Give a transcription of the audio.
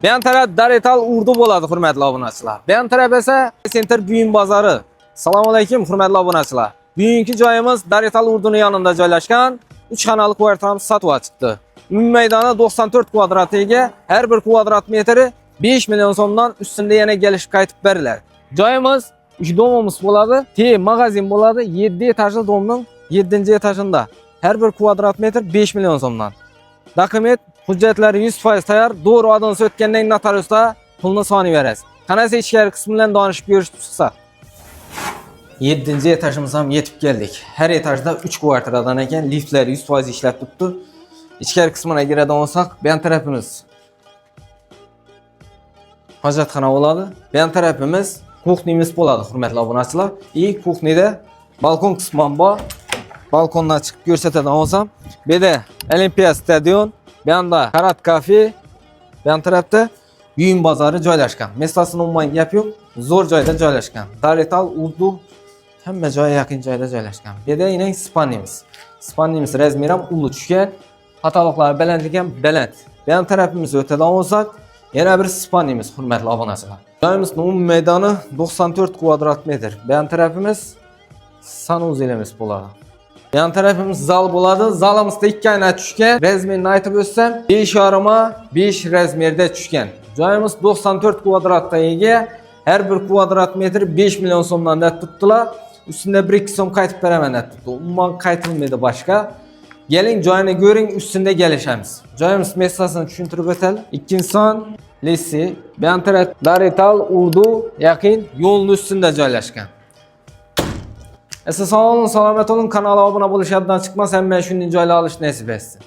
Ben taraf Daretal Urdu bo'ladi, hurmatli obunachilar. Ben taraf esa Center Buyum bozori. Assalomu alaykum, hurmatli obunachilar. Bugungi joyimiz Daretal Urduning yonida joylashgan 3 xonali kvartiramiz sotuvga chiqdi. Umumiy maydoni 94 kvadrat ega, har bir kvadrat metri 5 million so'mdan ustida yana kelishib qaytib beriladi. Joyimiz 3 domimiz bo'ladi, magazin bo'ladi, 7 etajli domning 7-etajında. Her bir kvadrat metr 5 million so'mdan. Dokument, hujjatlari 100% tayyor, doğru adını o'tgandan notariusda pulni soni berasiz. Qanday ichkari qismi bilan donishib ko'rishib chiqsa. 7-etajimiz ham yetib keldik. Her etajda 3 kvartiradan ekan, liftlar 100% ishlab turibdi. İchkari qismine giradigan olsak, ben tarafimiz hojatxona bo'ladi. Ben tarafimiz kuxnimiz bo'ladi, hurmatli obunachilar. Kuxnida balkon qismi bor. Balkondan chiqib ko'rsatadigan olsam, bu yerda Olimpiya stadion, bu yoqda Karat kafe, bu yoq tarafda Buyum bozori joylashgan. Mestasini umuman gap yo'q, zo'r joyda joylashgan. Daretal Urdu hamma joyi yaqin joyda joylashgan. Bu yerda yana spannimiz. Spannimiz razmeri ham ulug' tushgan. Xatoliklar balandligi ham baland. Bu yoq tarafimizga o'tadigan olsak, yana bir spannimiz, hurmatli obunachilar. Joyimizning umumiy maydoni 94 kvadrat metr. Bu yoq tarafimiz sanuzelimiz bo'ladi. Yan tarafimiz zal bo'ladi. Zalimizda 2 oyna tushgan. Razmerini aytib o'tsam, 5,5 razmerda tushgan. Joyimiz 94 kvadratga ega. Har bir kvadrat metr 5 million so'mdan deb tutdilar. Ustida 1-2 so'm qaytib beraman deb tutdi. Umuman qaytilmaydi boshqa. Keling joyini ko'ring, ustida kelishamiz. Joyimiz mestasini tushuntirib o'taylik. Ikkinson Lesi, bu taraf Daretal Urdu yaqin yo'lning ustida joylashgan. Sağ olun, salomat olun, kanala abone bo'lishdan chiqmas, hamma shunday joylar olish nasib etsin.